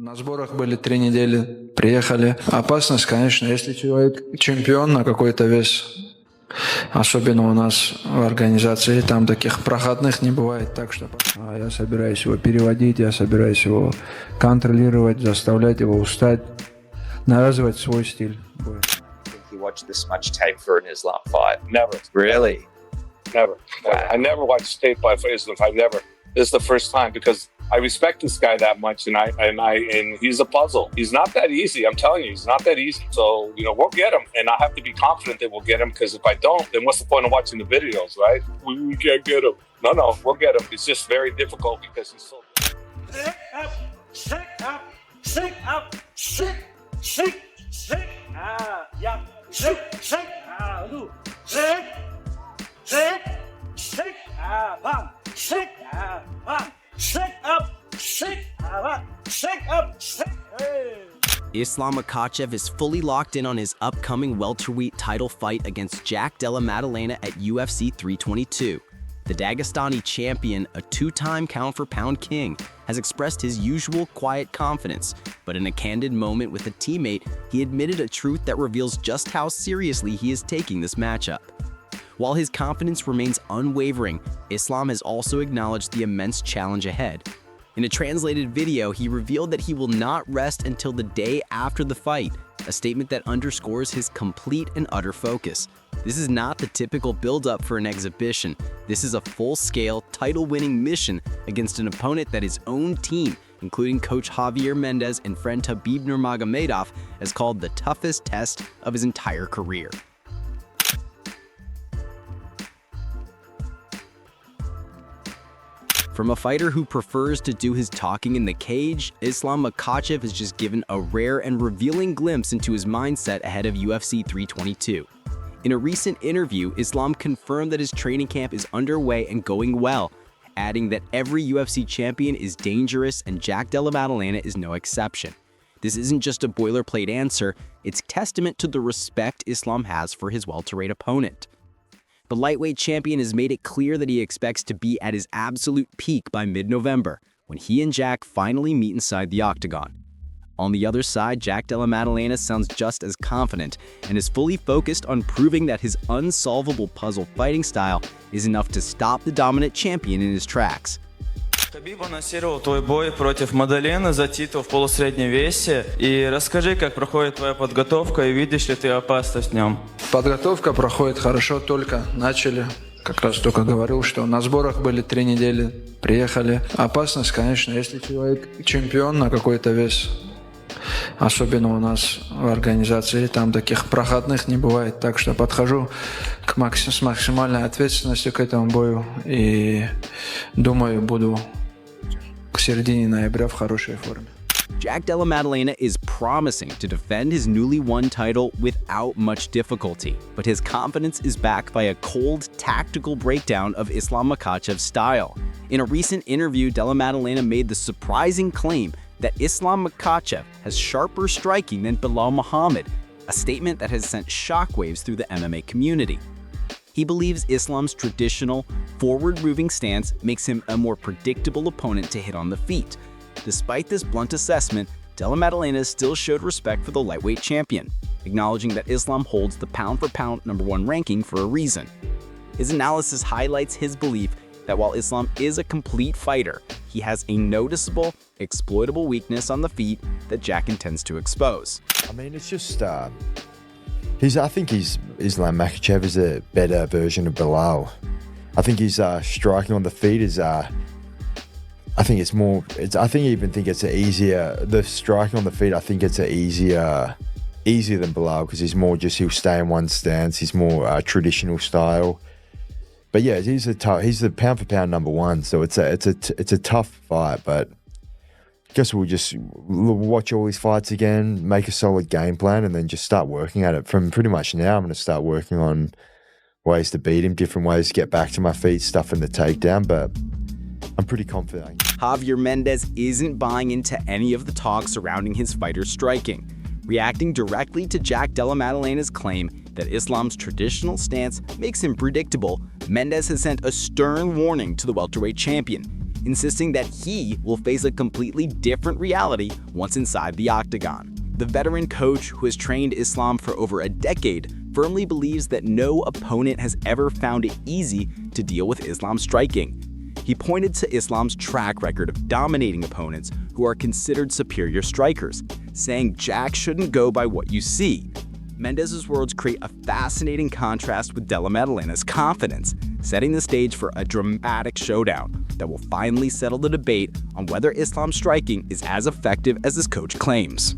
На сборах были 3 недели, приехали. Опасность, конечно, если человек чемпион на какой-то вес, особенно у нас в организации, там таких проходных не бывает, так что я собираюсь его переводить, я собираюсь его контролировать, заставлять его устать, навязывать свой стиль боя. You watched this much tape for an Islam fight? Never. Really? Never. Wow. I never watched tape by Islam fight. Never. This is the first time because I respect this guy that much, and he's a puzzle. He's not that easy. I'm telling you, he's not that easy. So we'll get him, and I have to be confident that we'll get him. Because if I don't, then what's the point of watching the videos, right? We can't get him. No, we'll get him. It's just very difficult because he's so. Sick up, sick up, sick up, sick. Yeah, sick. Do sick, bam, sick, bam. Sick up, hey. Islam Makhachev is fully locked in on his upcoming welterweight title fight against Jack Della Maddalena at UFC 322. The Dagestani champion, a two-time pound-for-pound king, has expressed his usual quiet confidence, but in a candid moment with a teammate, he admitted a truth that reveals just how seriously he is taking this matchup. While his confidence remains unwavering, Islam has also acknowledged the immense challenge ahead. In a translated video, he revealed that he will not rest until the day after the fight, a statement that underscores his complete and utter focus. This is not the typical build-up for an exhibition. This is a full-scale, title-winning mission against an opponent that his own team, including coach Javier Mendez and friend Khabib Nurmagomedov, has called the toughest test of his entire career. From a fighter who prefers to do his talking in the cage, Islam Makhachev has just given a rare and revealing glimpse into his mindset ahead of UFC 322. In a recent interview, Islam confirmed that his training camp is underway and going well, adding that every UFC champion is dangerous and Jack Della Maddalena is no exception. This isn't just a boilerplate answer, it's testament to the respect Islam has for his welterweight opponent. The lightweight champion has made it clear that he expects to be at his absolute peak by mid-November, when he and Jack finally meet inside the octagon. On the other side, Jack Della Maddalena sounds just as confident and is fully focused on proving that his unsolvable puzzle fighting style is enough to stop the dominant champion in his tracks. Khabib анонсировал твой бой против Маддалены за титул в полусреднем весе. И расскажи, как проходит твоя подготовка и видишь ли ты опасность в нем? Подготовка проходит хорошо, только начали. Как раз только говорил, что на сборах были 3 недели, приехали. Опасность, конечно, если человек чемпион на какой-то вес, особенно у нас в организации, там таких проходных не бывает. Так что подхожу с максимальной ответственностью к этому бою и думаю, буду к середине ноября в хорошей форме. Jack Della Maddalena is promising to defend his newly won title without much difficulty, but his confidence is backed by a cold, tactical breakdown of Islam Makhachev's style. In a recent interview, Della Maddalena made the surprising claim that Islam Makhachev has sharper striking than Belal Muhammad, a statement that has sent shockwaves through the MMA community. He believes Islam's traditional, forward-moving stance makes him a more predictable opponent to hit on the feet. Despite this blunt assessment, Della Maddalena still showed respect for the lightweight champion, acknowledging that Islam holds the pound-for-pound #1 ranking for a reason. His analysis highlights his belief that while Islam is a complete fighter, he has a noticeable, exploitable weakness on the feet that Jack intends to expose. I mean, it's just, I think Islam Makhachev is a better version of Belal. I think his striking on the feet is, I think it's easier, the striking on the feet, I think it's easier than Belal because he'll stay in one stance, he's more traditional style. But yeah, he's the pound for pound #1, so it's a tough fight. But I guess we'll just watch all these fights again, make a solid game plan, and then just start working at it. From pretty much now, I'm going to start working on ways to beat him, different ways to get back to my feet, stuff in the takedown. But I'm pretty confident. Javier Mendez isn't buying into any of the talk surrounding his fighter's striking. Reacting directly to Jack Della Maddalena's claim that Islam's traditional stance makes him predictable, Mendez has sent a stern warning to the welterweight champion. insisting that he will face a completely different reality once inside the octagon. The veteran coach, who has trained Islam for over a decade, firmly believes that no opponent has ever found it easy to deal with Islam's striking. He pointed to Islam's track record of dominating opponents who are considered superior strikers, saying Jack shouldn't go by what you see. Mendez's words create a fascinating contrast with Della Maddalena's confidence, setting the stage for a dramatic showdown that will finally settle the debate on whether Islam's striking is as effective as his coach claims.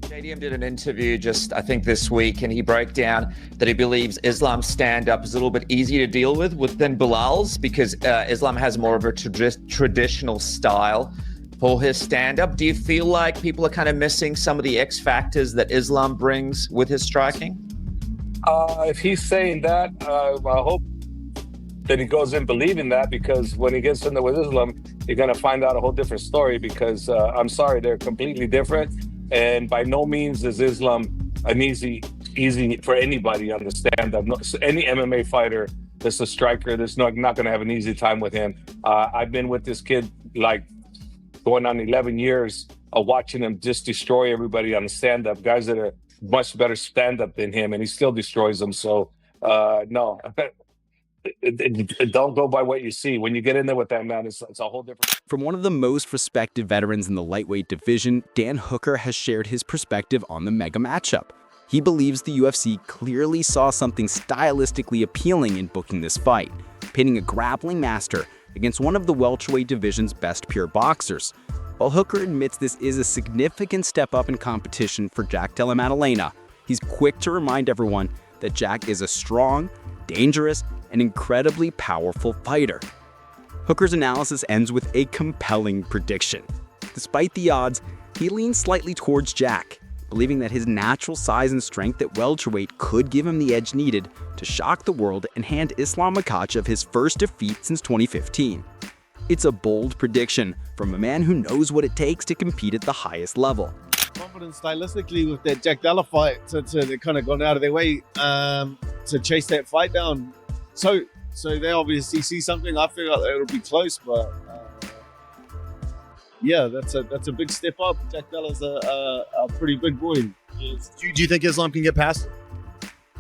JDM did an interview just, I think, this week, and he broke down that he believes Islam's stand-up is a little bit easier to deal with than Bilal's because Islam has more of a traditional style for his stand-up. Do you feel like people are kind of missing some of the X factors that Islam brings with his striking? If he's saying that, I hope that he goes in believing that, because when he gets in there with Islam, you're going to find out a whole different story because I'm sorry, they're completely different. And by no means is Islam an easy for anybody to understand. Any MMA fighter that's a striker, that's not going to have an easy time with him. I've been with this kid like going on 11 years of watching him just destroy everybody on the stand-up, guys that are much better stand-up than him, and he still destroys them. So, no. Don't go by what you see. When you get in there with that man, it's a whole different. From one of the most respected veterans in the lightweight division, Dan Hooker has shared his perspective on the mega matchup. He believes the UFC clearly saw something stylistically appealing in booking this fight, pitting a grappling master against one of the welterweight division's best pure boxers. While Hooker admits this is a significant step up in competition for Jack Della Maddalena, he's quick to remind everyone that Jack is a strong, dangerous, and incredibly powerful fighter. Hooker's analysis ends with a compelling prediction. Despite the odds, he leans slightly towards Jack, believing that his natural size and strength at welterweight could give him the edge needed to shock the world and hand Islam Makhachev his first defeat since 2015. It's a bold prediction from a man who knows what it takes to compete at the highest level. Confident stylistically with their Jack Della fight to kind of gone out of their way to chase that fight down. So they obviously see something. I feel like it'll be close, but yeah, that's a big step up. Jack Della's a pretty big boy. Do you think Islam can get past it?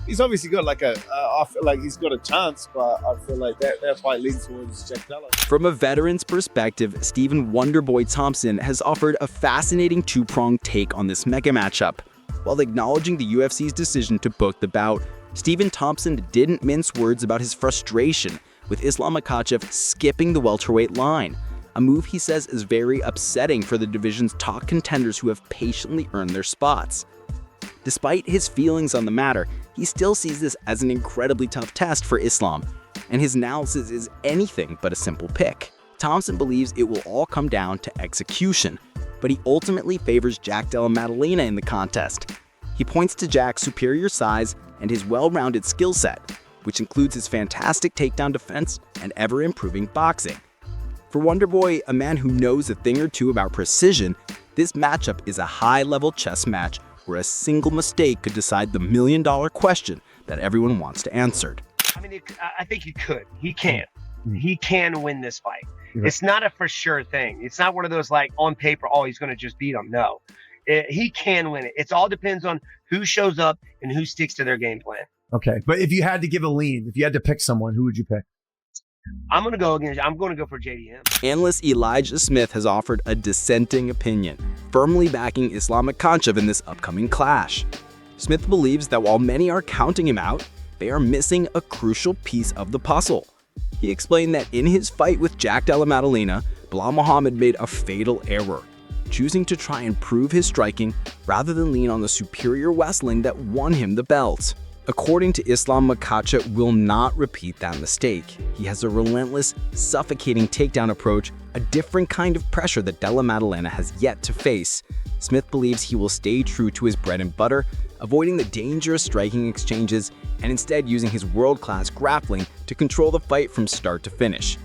He's obviously got I feel like he's got a chance, but I feel like that fight leans towards Jack Della. From a veteran's perspective, Stephen Wonderboy Thompson has offered a fascinating two-pronged take on this mega matchup. While acknowledging the UFC's decision to book the bout, Stephen Thompson didn't mince words about his frustration with Islam Makhachev skipping the welterweight line, a move he says is very upsetting for the division's top contenders who have patiently earned their spots. Despite his feelings on the matter, he still sees this as an incredibly tough test for Islam, and his analysis is anything but a simple pick. Thompson believes it will all come down to execution, but he ultimately favors Jack Della Maddalena in the contest. He points to Jack's superior size and his well-rounded skill set, which includes his fantastic takedown defense and ever-improving boxing. For Wonderboy, a man who knows a thing or two about precision, this matchup is a high-level chess match where a single mistake could decide the million-dollar question that everyone wants to answer. I mean, I think he could. He can. He can win this fight. Yeah. It's not a for sure thing. It's not one of those like on paper, oh, he's going to just beat him. No. He can win it. It all depends on who shows up and who sticks to their game plan. Okay, but if you had to give a lean, if you had to pick someone, who would you pick? I'm going to go for JDM. Analyst Elijah Smith has offered a dissenting opinion, firmly backing Islam Makhachev in this upcoming clash. Smith believes that while many are counting him out, they are missing a crucial piece of the puzzle. He explained that in his fight with Jack Della Maddalena, Belal Muhammad made a fatal error, choosing to try and prove his striking rather than lean on the superior wrestling that won him the belt. According to Islam, Makhachev will not repeat that mistake. He has a relentless, suffocating takedown approach, a different kind of pressure that Della Maddalena has yet to face. Smith believes he will stay true to his bread and butter, avoiding the dangerous striking exchanges and instead using his world-class grappling to control the fight from start to finish.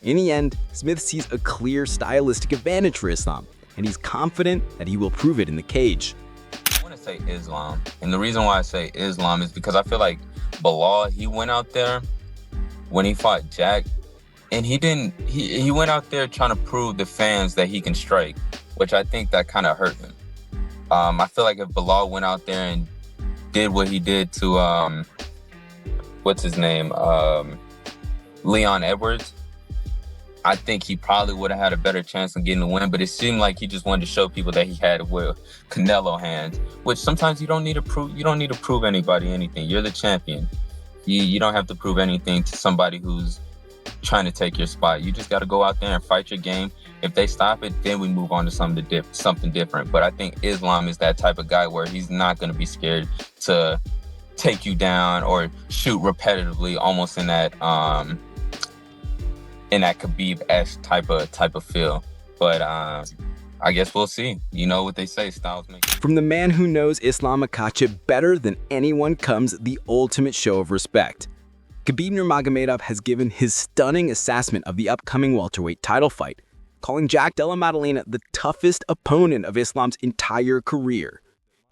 In the end, Smith sees a clear stylistic advantage for Islam, and he's confident that he will prove it in the cage. I want to say Islam, and the reason why I say Islam is because I feel like Belal, he went out there when he fought Jack, And he went out there trying to prove the fans that he can strike, which I think that kind of hurt him. I feel like if Belal went out there and did what he did to, what's his name? Leon Edwards, I think he probably would have had a better chance of getting the win, but it seemed like he just wanted to show people that he had Canelo hands, which sometimes you don't need to prove anybody anything. You're the champion. You don't have to prove anything to somebody who's trying to take your spot. You just got to go out there and fight your game. If they stop it, then we move on to something different. But I think Islam is that type of guy where he's not going to be scared to take you down or shoot repetitively, almost in that Khabib-esque type of feel. But I guess we'll see. You know what they say, styles make. From the man who knows Islam Makhachev better than anyone comes the ultimate show of respect. Khabib Nurmagomedov has given his stunning assessment of the upcoming welterweight title fight, calling Jack Della Maddalena the toughest opponent of Islam's entire career.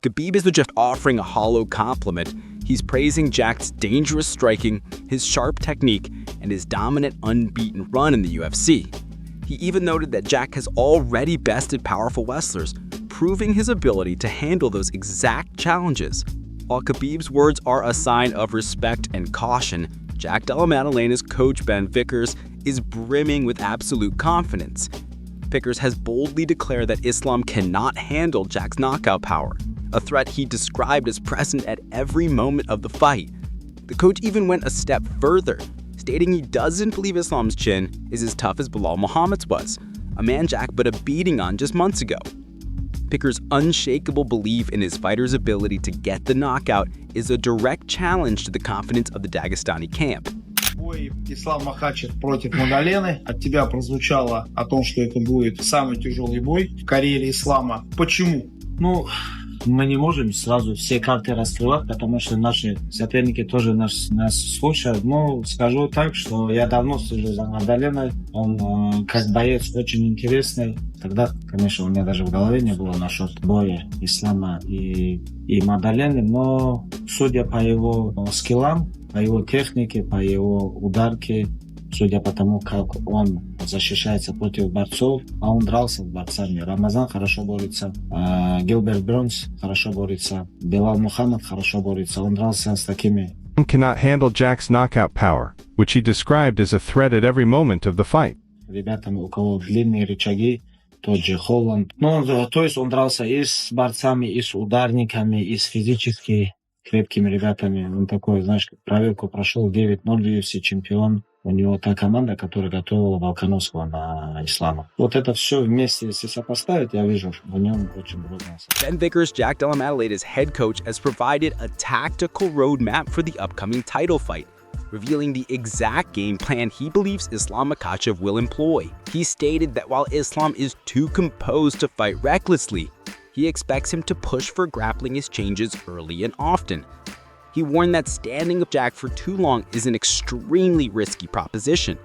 Khabib isn't just offering a hollow compliment, he's praising Jack's dangerous striking, his sharp technique, and his dominant unbeaten run in the UFC. He even noted that Jack has already bested powerful wrestlers, proving his ability to handle those exact challenges. While Khabib's words are a sign of respect and caution, Jack Della Madalena's coach Ben Vickers is brimming with absolute confidence. Vickers has boldly declared that Islam cannot handle Jack's knockout power, a threat he described as present at every moment of the fight. The coach even went a step further, stating he doesn't believe Islam's chin is as tough as Belal Muhammad's was, a man Jack put a beating on just months ago. Vickers' unshakable belief in his fighter's ability to get the knockout is a direct challenge to the confidence of the Dagestani camp. Бой Ислам Макхачев против Маддалены. От тебя прозвучало о том, что это будет самый тяжелый бой в карьере Ислама. Почему? Ну, мы не можем сразу все карты раскрывать, потому что наши соперники тоже нас слушают. Но скажу так, что я давно слежу за Маддаленой. Он как боец очень интересный. Тогда, конечно, у меня даже в голове не было насчет боя Ислама и Маддалены. Но судя по его скиллам, по его технике, по его ударке, судя по тому, как он защищается против борцов, а он дрался с борцами. Рамазан хорошо борется, Гилберт Бронс хорошо борется, Белал Мухаммад хорошо борется. Он дрался с такими. Cannot handle Jack's knockout power, which he described as a threat at every moment of the fight. Ребятами, у кого длинные рычаги, тот же Холланд. Ну, то есть он дрался и с борцами, и с ударниками, и с физически крепкими ребятами. Он такой, знаешь, проверку прошел, 9-0 UFC чемпион. У него та команда, которая готовила Волконовского на Ислама. Вот это все вместе, если сопоставить, я вижу, в нем очень много. Ben Vickers, Jack Della Maddalena's head coach, has provided a tactical roadmap for the upcoming title fight, revealing the exact game plan he believes Islam Makhachev will employ. He stated that while Islam is too composed to fight recklessly, he expects him to push for grappling exchanges early and often. He warned that standing up Jack for too long is an extremely risky proposition,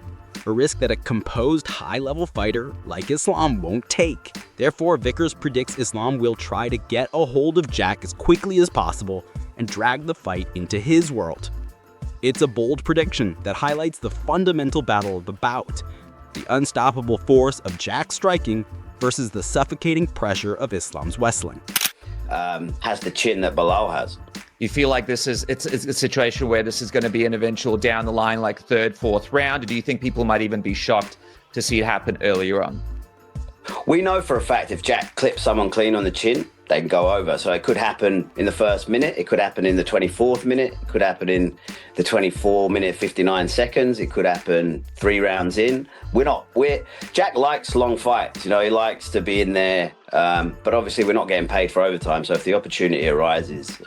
a risk that a composed high-level fighter like Islam won't take. Therefore, Vickers predicts Islam will try to get a hold of Jack as quickly as possible and drag the fight into his world. It's a bold prediction that highlights the fundamental battle of the bout, the unstoppable force of Jack's striking versus the suffocating pressure of Islam's wrestling. Has the chin that Belal has. You feel like it's a situation where this is going to be an eventual down the line, like third, fourth round? Or do you think people might even be shocked to see it happen earlier on? We know for a fact if Jack clips someone clean on the chin, they can go over. So it could happen in the first minute. It could happen in the 24th minute. It could happen in the 24-minute, 59 seconds. It could happen 3 rounds in. Jack likes long fights. You know, he likes to be in there. But obviously we're not getting paid for overtime. So if the opportunity arises,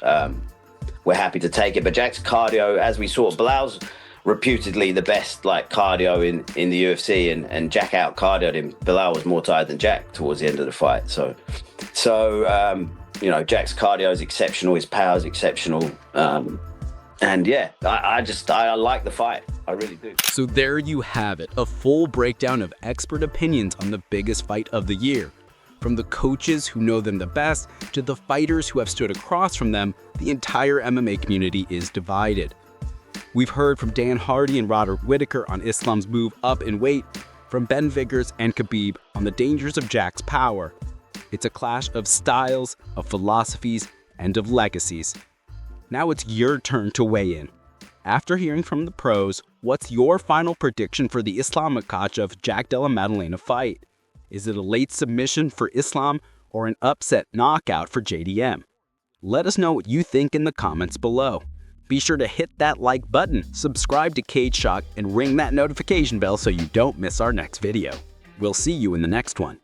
we're happy to take it. But Jack's cardio, as we saw, Bilal's reputedly the best cardio in the UFC, and Jack out cardioed him. Belal was more tired than Jack towards the end of the fight. So Jack's cardio is exceptional, his power is exceptional, and yeah, I like the fight. I really do. So there you have it, a full breakdown of expert opinions on the biggest fight of the year. From the coaches who know them the best to the fighters who have stood across from them, the entire MMA community is divided. We've heard from Dan Hardy and Roderick Whittaker on Islam's move up in weight, from Ben Vickers and Khabib on the dangers of Jack's power. It's a clash of styles, of philosophies, and of legacies. Now it's your turn to weigh in. After hearing from the pros, what's your final prediction for the Islam Makhachev-Jack Della Maddalena fight? Is it a late submission for Islam or an upset knockout for JDM? Let us know what you think in the comments below. Be sure to hit that like button, subscribe to Cage Shock, and ring that notification bell so you don't miss our next video. We'll see you in the next one.